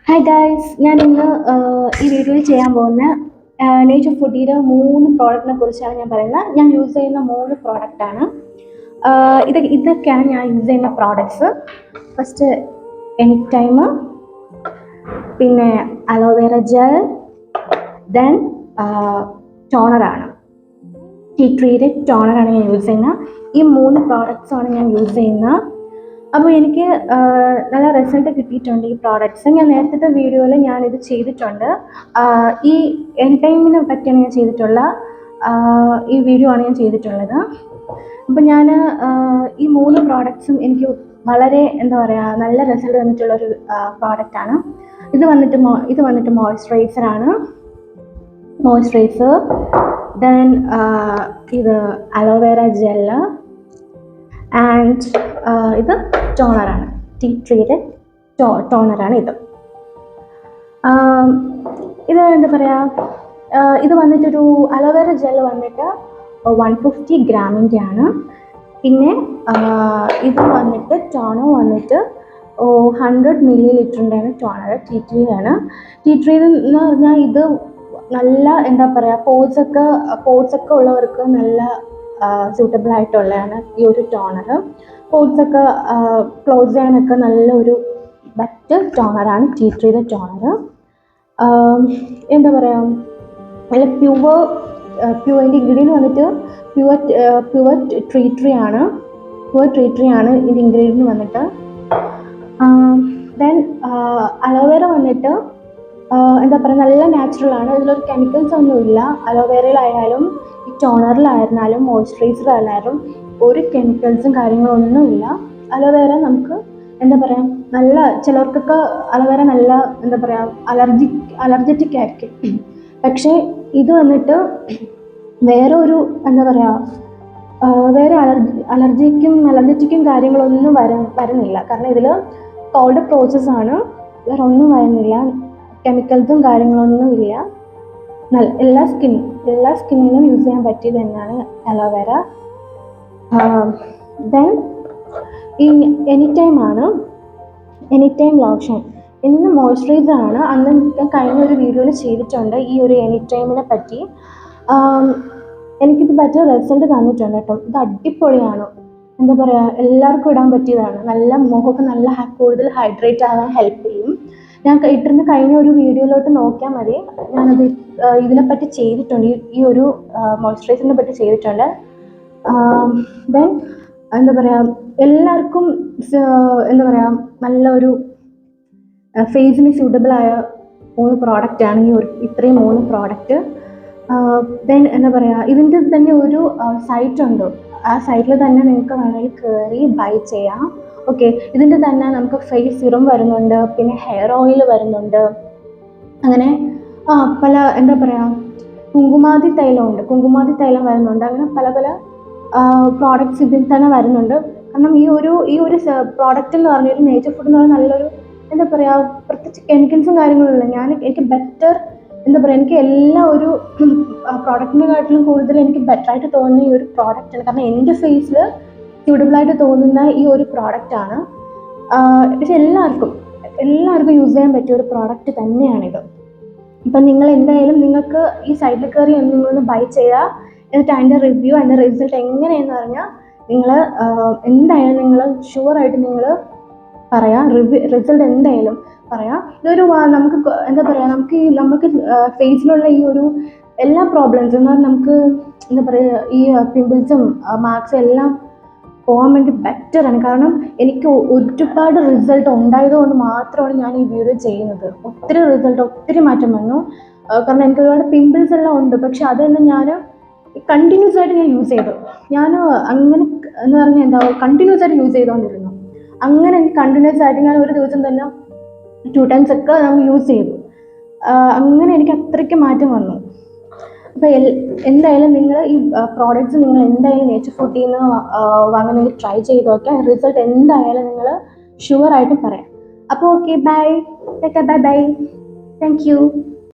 Hi guys, ഞാൻ ഇന്ന് ഈ വീഡിയോയിൽ ചെയ്യാൻ പോകുന്ന നേച്ചർ ഫുഡിയുടെ 3 പ്രോഡക്റ്റിനെ കുറിച്ചാണ് ഞാൻ പറയുന്നത്. ഞാൻ യൂസ് ചെയ്യുന്ന 3 പ്രോഡക്റ്റാണ്. ഇതൊക്കെയാണ് ഞാൻ യൂസ് ചെയ്യുന്ന പ്രോഡക്ട്സ്. ഫസ്റ്റ് എനി ടൈം, പിന്നെ അലോവേറ ജെൽ, ദെൻ ടോണറാണ്. ടീ ട്രീയുടെ ടോണറാണ് ഞാൻ യൂസ് ചെയ്യുന്നത്. ഈ 3 പ്രോഡക്ട്സാണ് ഞാൻ യൂസ് ചെയ്യുന്നത്. അപ്പോൾ എനിക്ക് നല്ല റിസൾട്ട് കിട്ടിയിട്ടുണ്ട് ഈ പ്രോഡക്ട്സ്. ഞാൻ നേരത്തെ വീഡിയോയിൽ ഞാനിത് ചെയ്തിട്ടുണ്ട്. ഈ എൻ ടൈമിനെ പറ്റിയാണ് ഞാൻ ചെയ്തിട്ടുള്ള ഈ വീഡിയോ ആണ് ഞാൻ ചെയ്തിട്ടുള്ളത്. അപ്പോൾ ഞാൻ ഈ 3 പ്രോഡക്ട്സും എനിക്ക് വളരെ എന്താ പറയുക നല്ല റിസൾട്ട് തന്നിട്ടുള്ളൊരു പ്രോഡക്റ്റാണ്. ഇത് വന്നിട്ട് മോയ്സ്ചറൈസർ, ദെൻ ഇത് അലോവേറ ജെല്ല് ആൻഡ് ഇത് ടോണറാണ്. ടീ ട്രീയുടെ ടോണറാണ് ഇത്. ഇത് എന്താ പറയുക, ഇത് വന്നിട്ടൊരു അലോവേറ ജെൽ വന്നിട്ട് 150 ഗ്രാമിൻ്റെ ആണ്. പിന്നെ ഇത് വന്നിട്ട് ടോണർ വന്നിട്ട് 100 മില്ലി ലിറ്ററിൻ്റെയാണ് ടോണർ. ടീ ട്രീയാണ്. ടീ ട്രീ എന്ന് പറഞ്ഞാൽ ഇത് നല്ല എന്താ പറയുക പോർട്സൊക്കെ ഉള്ളവർക്ക് നല്ല സ്യൂട്ടബിൾ ആയിട്ടുള്ളതാണ് ഈ ഒരു ടോണർ. പോർട്സൊക്കെ ക്ലോസ് ചെയ്യാനൊക്കെ നല്ലൊരു ബെറ്റർ ടോണറാണ് ടീ ട്രീയുടെ ടോണർ. എന്താ പറയുക, നല്ല പ്യുവറിൻ്റെ ഇൻഗ്രീഡിയൻറ്റ് വന്നിട്ട് പ്യുവർ ട്രീ ട്രീ ആണ് ഇതിൻ്റെ ഇൻഗ്രീഡിയൻറ്റ് വന്നിട്ട്. ദെൻ അലോവേറ വന്നിട്ട് എന്താ പറയുക നല്ല നാച്ചുറലാണ്. ഇതിലൊരു കെമിക്കൽസ് ഒന്നുമില്ല. അലോവേറയിലായാലും ഈ ടോണറിലായിരുന്നാലും മോയ്സ്ചറൈസറിലായാലും ഒരു കെമിക്കൽസും കാര്യങ്ങളൊന്നുമില്ല. അലോവേറ നമുക്ക് എന്താ പറയുക നല്ല ചിലർക്കൊക്കെ അലോവേറ നല്ല എന്താ പറയുക അലർജറ്റിക് ആയിരിക്കും. പക്ഷേ ഇത് വന്നിട്ട് വേറെ ഒരു എന്താ പറയുക വേറെ അലർജറ്റിക്കും കാര്യങ്ങളൊന്നും വരുന്നില്ല. കാരണം ഇതിൽ കോൾഡ് പ്രോസസ്സാണ്, വേറെ ഒന്നും വരുന്നില്ല. കെമിക്കൽസും കാര്യങ്ങളൊന്നും ഇല്ല. എല്ലാ സ്കിന്നിനും യൂസ് ചെയ്യാൻ പറ്റിയത് തന്നെയാണ് അലോവേറ. ദെൻ ഈ എനി ടൈം ലോഷൻ. ഇന്ന് മോയ്സ്ചറൈസറാണ്. അന്ന് ഞാൻ കഴിഞ്ഞ ഒരു വീഡിയോയിൽ ചെയ്തിട്ടുണ്ട് ഈ ഒരു എനി ടൈമിനെ പറ്റി. എനിക്കിത് പറ്റിയ റിസൾട്ട് തന്നിട്ടുണ്ട് കേട്ടോ. ഇത് അടിപൊളിയാണ്. എന്താ പറയുക, എല്ലാവർക്കും ഇടാൻ പറ്റിയതാണ്. നല്ല മുഖമൊക്കെ നല്ല കൂടുതൽ ഹൈഡ്രേറ്റ് ആകാൻ ഹെൽപ്പ് ചെയ്യും. ഞാൻ ഇട്ടിരുന്ന കഴിഞ്ഞ ഒരു വീഡിയോയിലോട്ട് നോക്കിയാൽ മതി. ഞാനത് ഇതിനെപ്പറ്റി ചെയ്തിട്ടുണ്ട്, ഈ ഒരു മോയ്സ്ചറൈസറിനെ പറ്റി ചെയ്തിട്ടുണ്ട്. ദെൻ എന്താ പറയുക, എല്ലാവർക്കും എന്താ പറയുക നല്ലൊരു ഫേസിന് സ്യൂട്ടബിളായ 3 പ്രോഡക്റ്റാണ് ഇത്രയും 3 പ്രോഡക്റ്റ്. ദെൻ എന്താ പറയുക, ഇതിൻ്റെ തന്നെ ഒരു സൈറ്റുണ്ട്. ആ സൈറ്റിൽ തന്നെ നിങ്ങൾക്ക് വേണമെങ്കിൽ കയറി ബൈ ചെയ്യാം. ഓക്കെ, ഇതിൻ്റെ തന്നെ നമുക്ക് ഫേസ് സിറം വരുന്നുണ്ട്, പിന്നെ ഹെയർ ഓയിൽ വരുന്നുണ്ട്, അങ്ങനെ പല എന്താ പറയുക കുങ്കുമാതി തൈലം വരുന്നുണ്ട്. അങ്ങനെ പല പ്രോഡക്ട്സ് ഇതിൽ തന്നെ വരുന്നുണ്ട്. കാരണം ഈ ഒരു പ്രോഡക്റ്റ് എന്ന് പറഞ്ഞൊരു നേച്ചർ ഫുഡ് എന്ന് പറഞ്ഞാൽ നല്ലൊരു എന്താ പറയുക പ്രത്യേകിച്ച് കെമിക്കൽസും കാര്യങ്ങളുമില്ല. എനിക്ക് ബെറ്റർ എന്താ പറയുക, എനിക്ക് എല്ലാ ഒരു പ്രോഡക്റ്റിനെക്കാട്ടിലും കൂടുതൽ എനിക്ക് ബെറ്ററായിട്ട് തോന്നുന്ന ഈ ഒരു പ്രോഡക്റ്റാണ്. കാരണം എൻ്റെ ഫേസിൽ സ്യൂട്ടബിളായിട്ട് തോന്നുന്ന ഈ ഒരു പ്രോഡക്റ്റാണ്. പക്ഷെ എല്ലാവർക്കും യൂസ് ചെയ്യാൻ പറ്റിയ ഒരു പ്രോഡക്റ്റ് തന്നെയാണിത്. ഇപ്പം നിങ്ങൾ എന്തായാലും നിങ്ങൾക്ക് ഈ സൈറ്റിൽ കയറി നിങ്ങളൊന്ന് ബൈ ചെയ്യുക. എന്നിട്ട് അതിൻ്റെ റിവ്യൂ, അതിൻ്റെ റിസൾട്ട് എങ്ങനെയാണെന്ന് പറഞ്ഞാൽ നിങ്ങൾ എന്തായാലും നിങ്ങൾ ഷുവറായിട്ട് നിങ്ങൾ പറയാം. റിസൾട്ട് എന്തായാലും പറയാം. ഇതൊരു നമുക്ക് എന്താ പറയുക, നമുക്ക് ഫേസിലുള്ള ഈ ഒരു എല്ലാ പ്രോബ്ലംസും എന്ന് പറഞ്ഞാൽ നമുക്ക് എന്താ പറയുക ഈ പിമ്പിൾസും മാർക്സും എല്ലാം പോകാൻ വേണ്ടി ബെറ്ററാണ്. കാരണം എനിക്ക് ഒരുപാട് റിസൾട്ട് ഉണ്ടായതുകൊണ്ട് മാത്രമാണ് ഞാൻ ഈ വീഡിയോ ചെയ്യുന്നത്. ഒത്തിരി മാറ്റം വന്നു. കാരണം എനിക്ക് ഒരുപാട് പിമ്പിൾസ് എല്ലാം ഉണ്ട്. പക്ഷെ അത് തന്നെ ഞാൻ കണ്ടിന്യൂസ് ആയിട്ട് ഞാൻ യൂസ് ചെയ്തു. ഞാൻ അങ്ങനെ എന്ന് പറഞ്ഞാൽ എന്താ കണ്ടിന്യൂസ് ആയിട്ട് യൂസ് ചെയ്തുകൊണ്ടിരുന്നു. അങ്ങനെ എനിക്ക് കണ്ടിന്യൂസ് ആയിട്ട് ഞാൻ ഒരു ദിവസം തന്നെ 2 times ഒക്കെ നമ്മൾ യൂസ് ചെയ്തു. അങ്ങനെ എനിക്ക് അത്രയ്ക്ക് മാറ്റം വന്നു. അപ്പോൾ എന്തായാലും നിങ്ങൾ ഈ പ്രോഡക്റ്റ്സ് നിങ്ങൾ എന്തായാലും നേച്ചർ ഫുഡിൽ നിന്ന് വാങ്ങാൻ നിങ്ങൾ ട്രൈ ചെയ്ത് നോക്കുക. റിസൾട്ട് എന്തായാലും നിങ്ങൾ ഷുവറായിട്ടും പറയാം. അപ്പോൾ ഓക്കെ, ബൈ. Thank you.